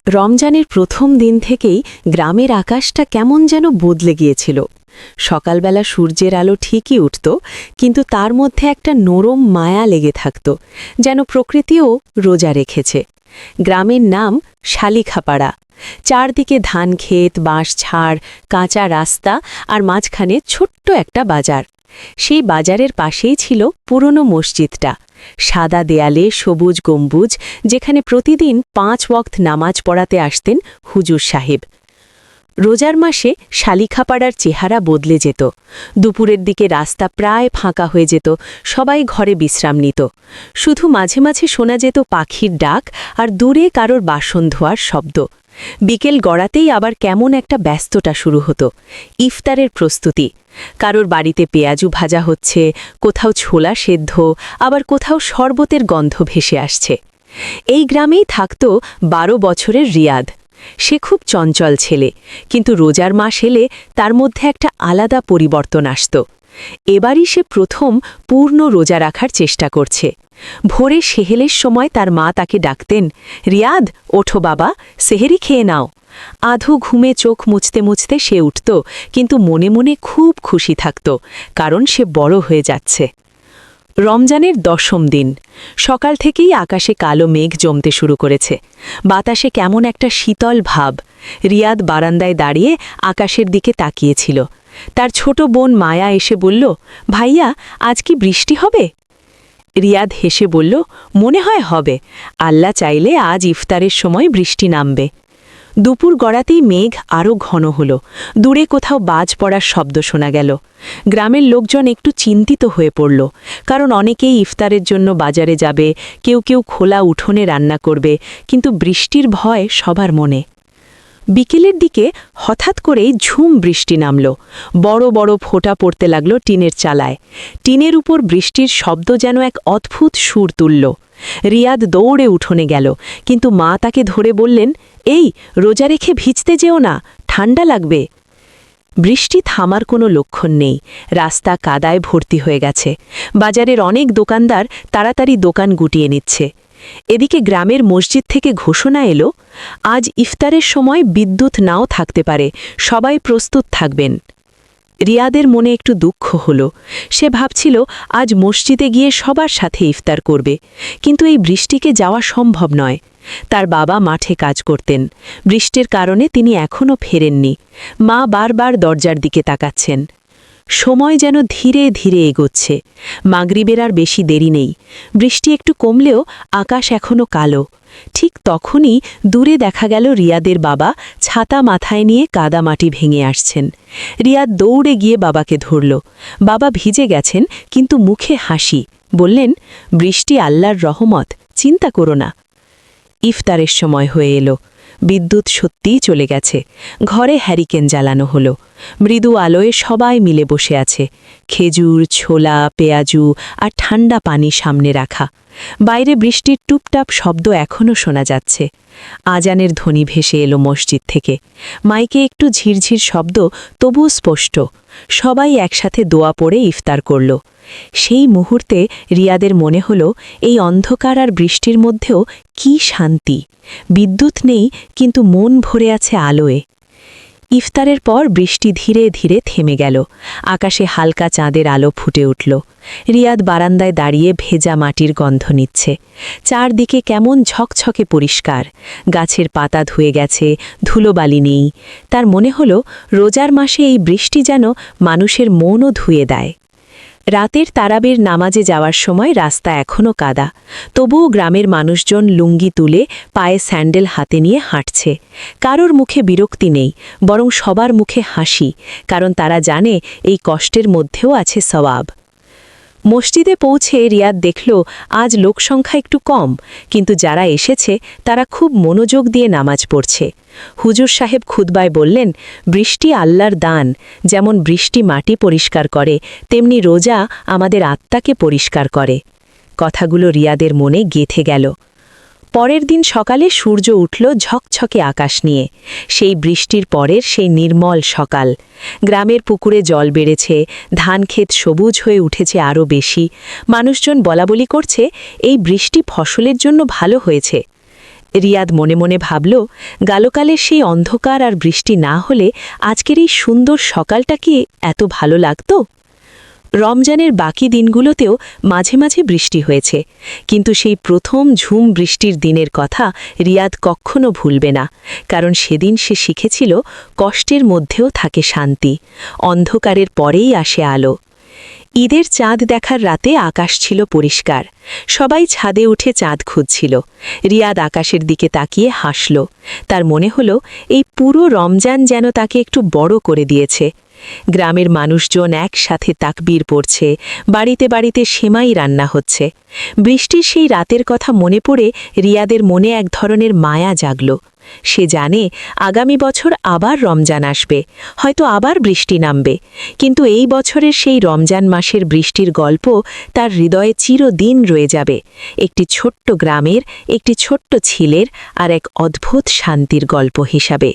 রমজানের প্রথম দিন থেকেই গ্রামের আকাশটা কেমন যেন বদলে গিয়েছিল। সকালবেলা সূর্যের আলো ঠিকই উঠত, কিন্তু তার মধ্যে একটা নরম মায়া লেগে থাকত, যেন প্রকৃতিও রোজা রেখেছে। গ্রামের নাম শালিখাপাড়া। চারদিকে ধান ক্ষেত, বাঁশঝাড়, কাঁচা রাস্তা আর মাঝখানে ছোট্ট একটা বাজার। সেই বাজারের পাশেই ছিল পুরনো মসজিদটা, সাদা দেয়ালে সবুজ গম্বুজ, যেখানে প্রতিদিন 5 ওয়াক্ত নামাজ পড়াতে আসতেন হুজুর সাহেব। রোজার মাসে শালিখাপাড়ার চেহারা বদলে যেত। দুপুরের দিকে রাস্তা প্রায় ফাঁকা হয়ে যেত, সবাই ঘরে বিশ্রাম নিত। শুধু মাঝে মাঝে শোনা যেত পাখির ডাক আর দূরে কারোর বাসন ধোয়ার শব্দ। বিকেল গড়াতেই আবার কেমন একটা ব্যস্ততা শুরু হতো। ইফতারের প্রস্তুতি, কারোর বাড়িতে পেঁয়াজু ভাজা হচ্ছে, কোথাও ছোলা সেদ্ধ, আবার কোথাও শরবতের গন্ধ ভেসে আসছে। এই গ্রামেই থাকত 12 বছরের রিয়াদ। সে খুব চঞ্চল ছেলে, কিন্তু রোজার মাস এলে তার মধ্যে একটা আলাদা পরিবর্তন আসত। এবারই সে প্রথম পূর্ণ রোজা রাখার চেষ্টা করছে। ভোরে সেহেলের সময় তার মা তাকে ডাকতেন, রিয়াদ, ওঠো বাবা, সেহেরি খেয়ে নাও। আধো ঘুমে চোখ মুছতে মুছতে সে উঠত, কিন্তু মনে মনে খুব খুশি থাকত, কারণ সে বড় হয়ে যাচ্ছে। রমজানের 10ম দিন সকাল থেকেই আকাশে কালো মেঘ জমতে শুরু করেছে। বাতাসে কেমন একটা শীতল ভাব। রিয়াদ বারান্দায় দাঁড়িয়ে আকাশের দিকে তাকিয়েছিল। তার ছোট বোন মায়া এসে বলল, ভাইয়া, আজ কি বৃষ্টি হবে? রিয়াদ হেসে বলল, মনে হয় হবে। আল্লাহ চাইলে আজ ইফতারের সময় বৃষ্টি নামবে। দুপুর গড়াতেই মেঘ আরও ঘন হল। দূরে কোথাও বাজ পড়ার শব্দ শোনা গেল। গ্রামের লোকজন একটু চিন্তিত হয়ে পড়ল, কারণ অনেকেই ইফতারের জন্য বাজারে যাবে, কেউ কেউ খোলা উঠোনে রান্না করবে, কিন্তু বৃষ্টির ভয় সবার মনে। বিকেলের দিকে হঠাৎ করেই ঝুম বৃষ্টি নামল। বড় বড় ফোঁটা পড়তে লাগল টিনের চালায়। টিনের উপর বৃষ্টির শব্দ যেন এক অদ্ভুত সুর তুলল। রিয়াদ দৌড়ে উঠোনে গেল, কিন্তু মা তাকে ধরে বললেন, এই, রোজা রেখে ভিজতে যেও না, ঠান্ডা লাগবে। বৃষ্টি থামার কোনো লক্ষণ নেই। রাস্তা কাদায় ভর্তি হয়ে গেছে। বাজারের অনেক দোকানদার তাড়াতাড়ি দোকান গুটিয়ে নিচ্ছে। এদিকে গ্রামের মসজিদ থেকে ঘোষণা এলো, আজ ইফতারের সময় বিদ্যুৎ নাও থাকতে পারে, সবাই প্রস্তুত থাকবেন। রিয়াদের মনে একটু দুঃখ হলো। সে ভাবছিল আজ মসজিদে গিয়ে সবার সাথে ইফতার করবে, কিন্তু এই বৃষ্টিকে যাওয়া সম্ভব নয়। তার বাবা মাঠে কাজ করতেন। বৃষ্টির কারণে তিনি এখনও ফেরেননি। মা বারবার দরজার দিকে তাকাচ্ছেন। সময় যেন ধীরে ধীরে এগোচ্ছে। মাগরিবের আর বেশি দেরি নেই। বৃষ্টি একটু কমলেও আকাশ এখনও কালো। ঠিক তখনই দূরে দেখা গেল রিয়াদের বাবা ছাতা মাথায় নিয়ে কাদামাটি ভেঙে আসছেন। রিয়াদ দৌড়ে গিয়ে বাবাকে ধরল। বাবা ভিজে গেছেন, কিন্তু মুখে হাসি। বললেন, বৃষ্টি আল্লাহর রহমত, চিন্তা করো না। ইফতারের সময় হয়ে এলো। বিদ্যুৎ সত্যিই চলে গেছে। ঘরে হ্যারিকেন জ্বালানো হলো। মৃদু আলোয় সবাই মিলে বসে আছে। খেজুর, ছোলা, পেঁয়াজু আর ঠান্ডা পানি সামনে রাখা। বাইরে বৃষ্টির টুপটাপ শব্দ এখনও শোনা যাচ্ছে। আজানের ধ্বনি ভেসে এলো মসজিদ থেকে। মাইকে একটু ঝিরঝির শব্দ, তবুও স্পষ্ট। সবাই একসাথে দোয়া পড়ে ইফতার করল। সেই মুহূর্তে রিয়াদের মনে হলো, এই অন্ধকার আর বৃষ্টির মধ্যেও কি শান্তি। বিদ্যুৎ নেই, কিন্তু মন ভরে আছে আলোয়। ইফতারের পর বৃষ্টি ধীরে ধীরে থেমে গেল। আকাশে হালকা চাঁদের আলো ফুটে উঠল। রিয়াদ বারান্দায় দাঁড়িয়ে ভেজা মাটির গন্ধ নিচ্ছে। চারদিকে কেমন ঝকঝকে পরিষ্কার। গাছের পাতা ধুয়ে গেছে, ধুলোবালি নেই। তার মনে হলো, রোজার মাসে এই বৃষ্টি যেন মানুষের মনও ধুয়ে দেয়। রাতের তারাবির নামাজে যাওয়ার সময় রাস্তা এখনও কাদা। তবুও গ্রামের মানুষজন লুঙ্গি তুলে পায়ে স্যান্ডেল হাতে নিয়ে হাঁটছে। কারোর মুখে বিরক্তি নেই, বরং সবার মুখে হাসি, কারণ তারা জানে এই কষ্টের মধ্যেও আছে সওয়াব। মসজিদে পৌঁছে রিয়াদ দেখল, আজ লোকসংখ্যা একটু কম, কিন্তু যারা এসেছে তারা খুব মনোযোগ দিয়ে নামাজ পড়ছে। হুজুর সাহেব খুতবায় বললেন, বৃষ্টি আল্লাহর দান। যেমন বৃষ্টি মাটি পরিষ্কার করে, তেমনি রোজা আমাদের আত্মাকে পরিষ্কার করে। কথাগুলো রিয়াদের মনে গেঁথে গেল। পরের দিন সকালে সূর্য উঠল ঝকঝকে আকাশ নিয়ে। সেই বৃষ্টির পরের সেই নির্মল সকাল। গ্রামের পুকুরে জল বেড়েছে, ধানক্ষেত সবুজ হয়ে উঠেছে আরও বেশি। মানুষজন বলাবলি করছে, এই বৃষ্টি ফসলের জন্য ভালো হয়েছে। রিয়াদ মনে মনে ভাবল, গালকালের সেই অন্ধকার আর বৃষ্টি না হলে আজকের এই সুন্দর সকালটা কি এত ভালো লাগত? রমজানের বাকি দিনগুলোতেও মাঝে মাঝে বৃষ্টি হয়েছে, কিন্তু সেই প্রথম ঝুম বৃষ্টির দিনের কথা রিয়াদ কখনো ভুলবে না, কারণ সেদিন সে শিখেছিল কষ্টের মধ্যেও থাকে শান্তি, অন্ধকারের পরেই আসে আলো। ঈদের চাঁদ দেখার রাতে আকাশ ছিল পরিষ্কার, সবাই ছাদে উঠে চাঁদ খুঁজছিল। রিয়াদ আকাশের দিকে তাকিয়ে হাসল, তার মনে হলো এই পুরো রমজান যেন তাকে একটু বড় করে দিয়েছে। গ্রামের মানুষজন একসাথে তাকবীর পড়ছে, বাড়িতে বাড়িতে সেমাই রান্না হচ্ছে। বৃষ্টির সেই রাতের কথা মনে পড়ে রিয়াদের মনে এক ধরনের মায়া জাগল। সে জানে আগামী বছর আবার রমজান আসবে, হয়তো আবার বৃষ্টি নামবে, কিন্তু এই বছরের সেই রমজান মাসের বৃষ্টির গল্প তার হৃদয়ে চিরদিন রয়ে যাবে, একটি ছোট্ট গ্রামের, একটি ছোট্ট ছেলের আর এক অদ্ভুত শান্তির গল্প হিসাবে।